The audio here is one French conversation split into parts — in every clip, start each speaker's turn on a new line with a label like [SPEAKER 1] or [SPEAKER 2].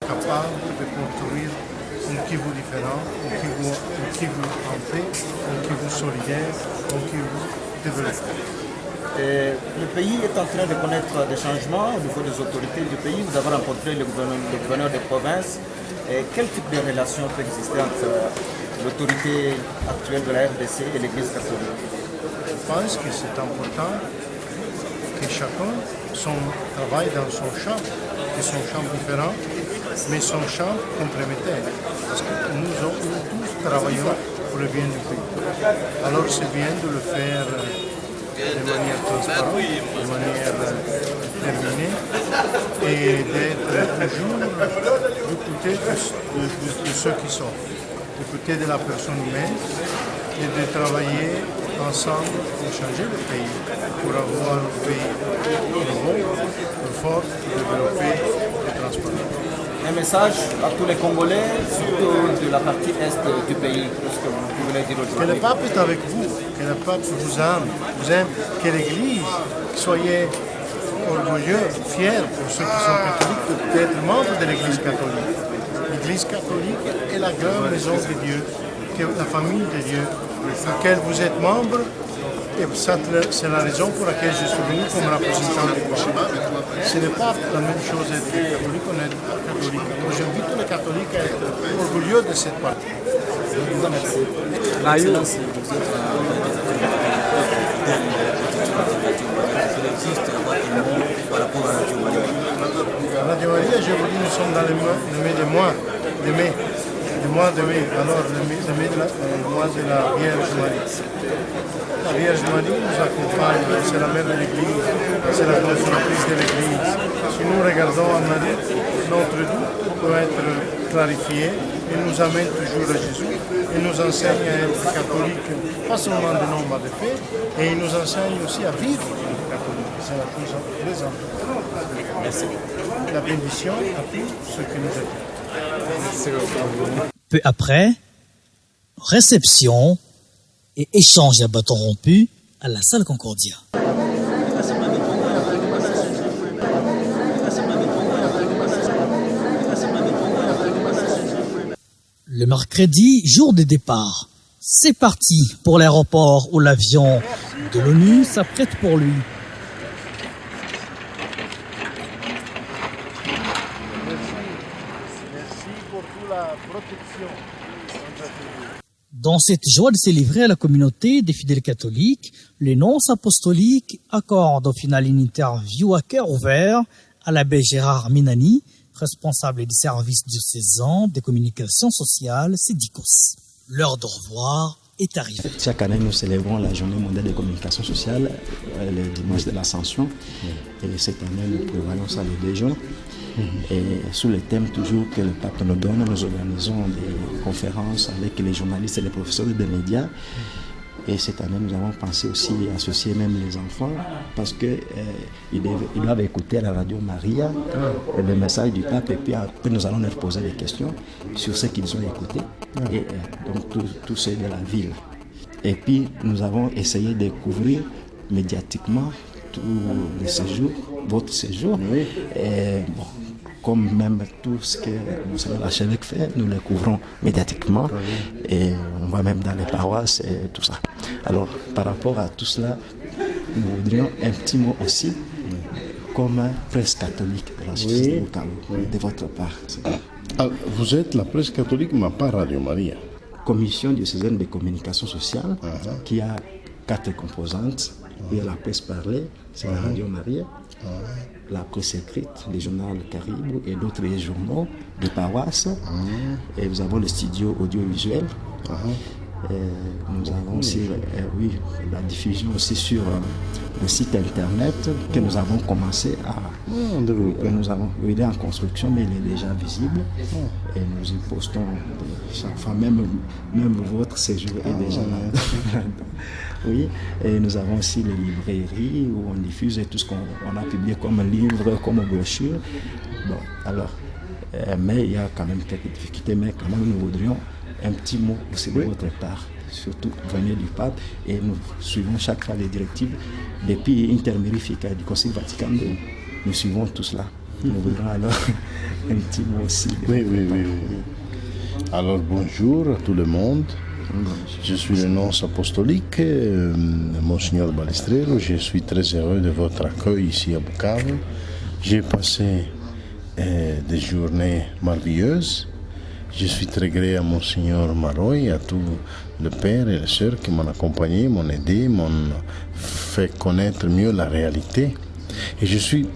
[SPEAKER 1] capable de construire un Kivu différent, un Kivu en paix, un Kivu solidaire, un Kivu développé.
[SPEAKER 2] Le pays est en train de connaître des changements au niveau des autorités du pays. Vous avez rencontré le gouverneur de province. Quel type de relation peut exister entre l'autorité actuelle de la RDC et l'Église catholique?
[SPEAKER 1] Je pense que c'est important que chacun travaille dans son champ, et son champ différent, mais son champ complémentaire. Parce que nous tous travaillons pour le bien du pays. Alors c'est bien de le faire de manière transparente, de manière déterminée et d'être toujours du côté de ceux qui sont, du côté de la personne humaine et de travailler ensemble pour changer le pays, pour avoir un pays nouveau, fort, développé et transparent.
[SPEAKER 2] Un message à tous les Congolais, surtout de la partie est du pays, parce que vous pouvez dire aujourd'hui.
[SPEAKER 1] Que le pape est avec vous, que le pape vous aime, que l'Église, soyez orgueilleux, fiers pour ceux qui sont catholiques d'être membres de l'Église catholique. L'Église catholique est la grande maison de Dieu, la famille de Dieu, laquelle vous êtes membre. Et c'est la raison pour laquelle je suis venu comme représentant du Koshima. Ce n'est pas la même chose d'être catholique ou n'être pas catholique. Donc j'invite les catholiques à être orgueilleux de cette partie.
[SPEAKER 2] Je vous remercie.
[SPEAKER 1] Radio Maria, je vous dis, nous sommes dans le mois de mai. Alors le mois de la Vierge Marie. La Vierge Marie nous accompagne, c'est la mère de l'Église, c'est la consolatrice de l'Église. Si nous regardons en Marie, notre doute peut être clarifié et nous amène toujours à Jésus et nous enseigne à être catholique, pas seulement de nom de fait, et il nous enseigne aussi à vivre catholique. C'est la chose très importante.
[SPEAKER 2] Merci.
[SPEAKER 1] La bénédiction à tous ceux qui nous aident.
[SPEAKER 3] Peu après, réception et échange à bâton rompu à la salle Concordia. Le mercredi, jour de départ. C'est parti pour l'aéroport où l'avion de l'ONU s'apprête pour lui.
[SPEAKER 1] Merci pour toute la protection.
[SPEAKER 3] Dans cette joie de se livrer à la communauté des fidèles catholiques, les nonces apostoliques accordent au final une interview à cœur ouvert à l'abbé Gérard Minani, responsable du service diocésain des communications sociales, SEDICOS. L'heure de revoir est arrivée.
[SPEAKER 4] Chaque année, nous célébrons la journée mondiale des communications sociales, le dimanche de l'Ascension. Et cette année, nous prévoyons ça le 2 juin. Et sous le thème toujours que le pape nous donne, nous organisons des conférences avec les journalistes et les professeurs des médias. Et cette année, nous avons pensé aussi associer même les enfants parce qu'ils doivent écouter à la radio Maria le message du pape et puis après nous allons leur poser des questions sur ce qu'ils ont écouté. Et donc tous ceux de la ville. Et puis nous avons essayé de couvrir médiatiquement tout le séjour, votre séjour. Oui. Et bon, comme même tout ce que Monseigneur l'archevêque fait, nous le couvrons médiatiquement et on va même dans les paroisses et tout ça. Alors, par rapport à tout cela, nous voudrions un petit mot aussi, comme presse catholique de la Société de Bukavu, de votre part.
[SPEAKER 5] Ah, vous êtes la presse catholique, mais pas Radio Maria.
[SPEAKER 4] Commission diocésaine de communication sociale, qui a 4 composantes. Il y a la presse parlée, c'est la Radio Maria. La presse écrite, le journal Caribou et d'autres journaux de paroisse. Et nous avons le studio audiovisuel. Nous avons aussi la diffusion aussi sur le site internet que nous avons commencé à développer. Il est en construction, mais il est déjà visible. Et nous y postons chaque fois, même votre séjour est déjà là. Oui, et nous avons aussi les librairies où on diffuse tout ce qu'on a publié comme livre, comme brochure. Bon, alors, mais il y a quand même quelques difficultés, mais quand même nous voudrions un petit mot aussi de votre part, surtout venir du pape, et nous suivons chaque fois les directives depuis Intermérifica du Concile Vatican II. Nous suivons tout cela. Nous voudrons alors un petit mot aussi.
[SPEAKER 5] Oui. Alors bonjour à tout le monde. Je suis le nonce apostolique, Monseigneur Balestrero. Je suis très heureux de votre accueil ici à Bukavu. J'ai passé des journées merveilleuses. Je suis très gré à Monseigneur Maroy, à tous les pères et les sœurs qui m'ont accompagné, m'ont aidé, m'ont fait connaître mieux la réalité. Et je suis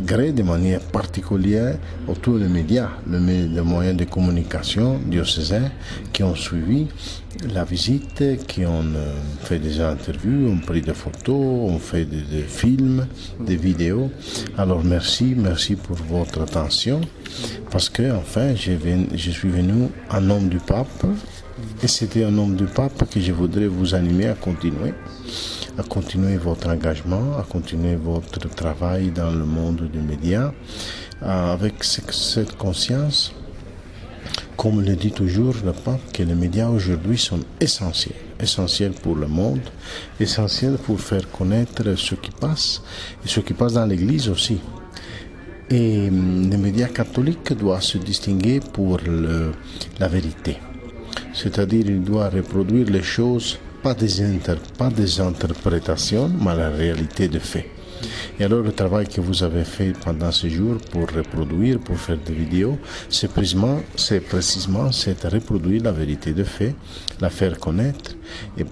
[SPEAKER 5] gré de manière particulière autour des médias, les moyens de communication diocésains qui ont suivi la visite, qui ont fait des interviews, ont pris des photos, ont fait des films, des vidéos. Alors merci pour votre attention, parce que enfin je suis venu en nom du pape, et c'était en nom du pape que je voudrais vous animer à continuer votre engagement, à continuer votre travail dans le monde des médias, avec cette conscience, comme le dit toujours le pape, que les médias aujourd'hui sont essentiels pour le monde, essentiels pour faire connaître ce qui passe, et ce qui passe dans l'Église aussi. Et les médias catholiques doivent se distinguer pour la vérité, c'est-à-dire ils doivent reproduire les choses, pas des interprétations, mais la réalité des faits. Et alors le travail que vous avez fait pendant ces jours pour reproduire, pour faire des vidéos, c'est précisément de reproduire la vérité des faits, la faire connaître et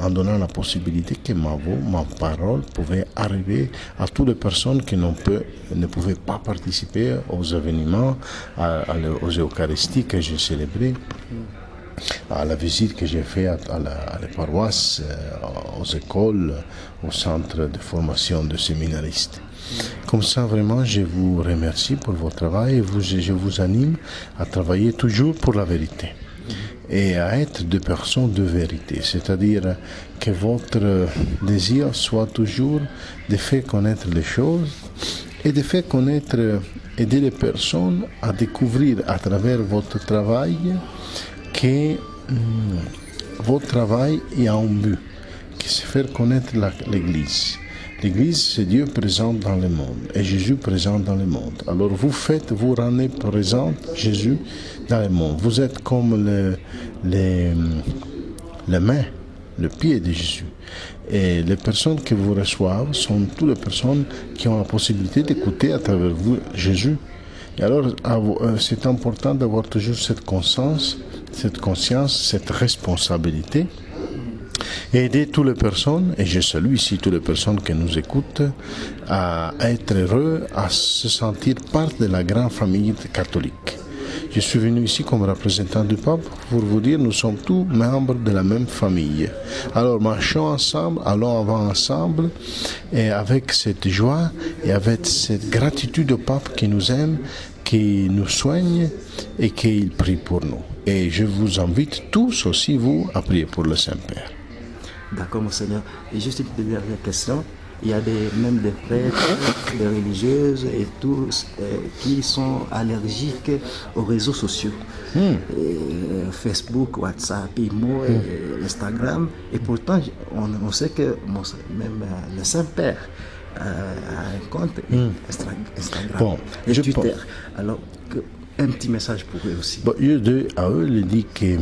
[SPEAKER 5] en donnant la possibilité que ma parole pouvait arriver à toutes les personnes qui ne pouvaient pas participer aux événements, aux Eucharisties que j'ai célébrées, à la visite que j'ai faite à la paroisse, aux écoles, au centre de formation de séminaristes. Comme ça, vraiment, je vous remercie pour votre travail et je vous anime à travailler toujours pour la vérité et à être des personnes de vérité, c'est-à-dire que votre désir soit toujours de faire connaître les choses et de faire aider les personnes à découvrir à travers votre travail que votre travail est un but, qui c'est faire connaître l'Église. L'Église, c'est Dieu présent dans le monde et Jésus présent dans le monde. Alors vous rendez présent Jésus dans le monde. Vous êtes comme les mains, le pied de Jésus. Et les personnes que vous recevez sont toutes les personnes qui ont la possibilité d'écouter à travers vous Jésus. Et alors, c'est important d'avoir toujours cette conscience, cette responsabilité, et aider toutes les personnes, et je salue ici toutes les personnes qui nous écoutent, à être heureux, à se sentir part de la grande famille catholique. Je suis venu ici comme représentant du pape pour vous dire nous sommes tous membres de la même famille. Alors marchons ensemble, allons avant ensemble, et avec cette joie et avec cette gratitude au pape qui nous aime, qui nous soigne et qui prie pour nous. Et je vous invite tous aussi, vous, à prier pour le Saint-Père.
[SPEAKER 4] D'accord, Monseigneur. Et juste une dernière question. Il y a même des prêtres, des religieuses et tous qui sont allergiques aux réseaux sociaux. Facebook, WhatsApp, Imo, Instagram. Et pourtant, on sait que même le Saint-Père a un compte Instagram et Twitter. Alors, un petit message pour eux aussi.
[SPEAKER 5] Bon, je dis à eux, je dis que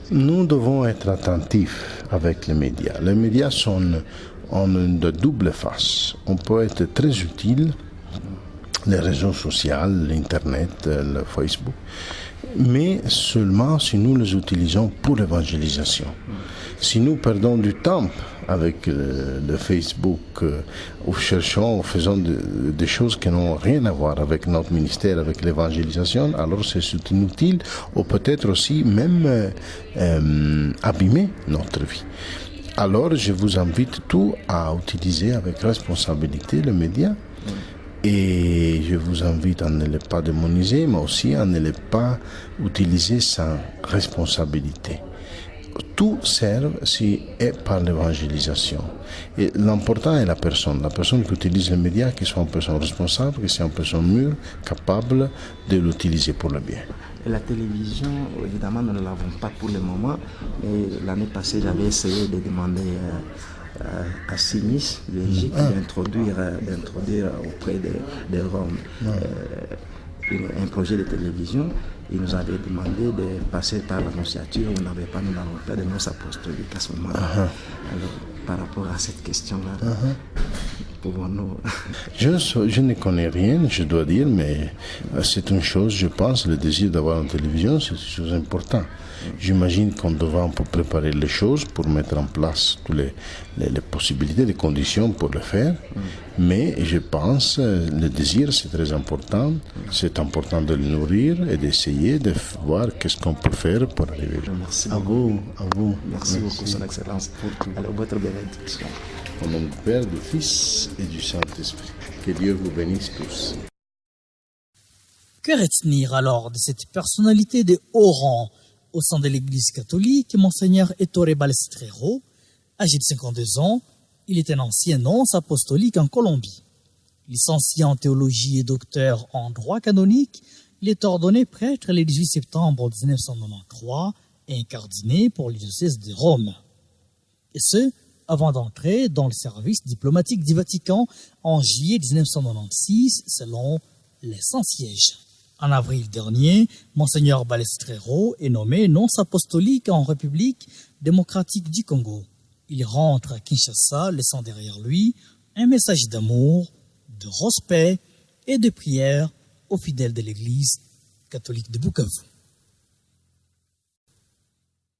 [SPEAKER 5] nous devons être attentifs avec les médias. Les médias ont de double face. On peut être très utile, les réseaux sociaux, l'Internet, le Facebook, mais seulement si nous les utilisons pour l'évangélisation. Si nous perdons du temps avec le Facebook, ou cherchons, ou faisons des choses qui n'ont rien à voir avec notre ministère, avec l'évangélisation, alors c'est inutile, ou peut-être aussi même abîmer notre vie. Alors je vous invite tous à utiliser avec responsabilité les médias. Et je vous invite à ne les pas démoniser, mais aussi à ne les pas utiliser sans responsabilité. Tout sert si est par l'évangélisation. Et l'important est la personne qui utilise les médias, qui soit une personne responsable, qui soit une personne mûre, capable de l'utiliser pour le bien.
[SPEAKER 4] Et la télévision, évidemment, nous ne l'avons pas pour le moment. Mais l'année passée, j'avais essayé de demander à Sinis, Belgique, d'introduire auprès des Roms un projet de télévision. Il nous avait demandé de passer par l'annonciature. On n'avait pas de noces apostoliques à ce moment-là. Alors, par rapport à cette question-là, pouvons-nous...
[SPEAKER 5] Je ne connais rien, je dois dire, mais c'est une chose, je pense, le désir d'avoir une télévision, c'est une chose importante. J'imagine qu'on devra un peu préparer les choses pour mettre en place toutes les possibilités, les conditions pour le faire. Mais je pense le désir, c'est très important. C'est important de le nourrir et d'essayer de voir qu'est-ce qu'on peut faire pour arriver.
[SPEAKER 4] Merci
[SPEAKER 5] à vous, à vous.
[SPEAKER 4] Merci beaucoup, Son Excellence. Alors, votre bénédiction.
[SPEAKER 5] Au nom du Père, du Fils et du Saint-Esprit. Que Dieu vous bénisse tous.
[SPEAKER 3] Que retenir alors de cette personnalité de haut rang au sein de l'Église catholique, Monseigneur Ettore Balestrero, âgé de 52 ans, il est un ancien nonce apostolique en Colombie. Licencié en théologie et docteur en droit canonique, il est ordonné prêtre le 18 septembre 1993 et incardiné pour le diocèse de Rome. Et ce, avant d'entrer dans le service diplomatique du Vatican en juillet 1996, selon les Saint-Sièges. En avril dernier, Monseigneur Balestrero est nommé nonce apostolique en République démocratique du Congo. Il rentre à Kinshasa, laissant derrière lui un message d'amour, de respect et de prière aux fidèles de l'Église catholique de Bukavu.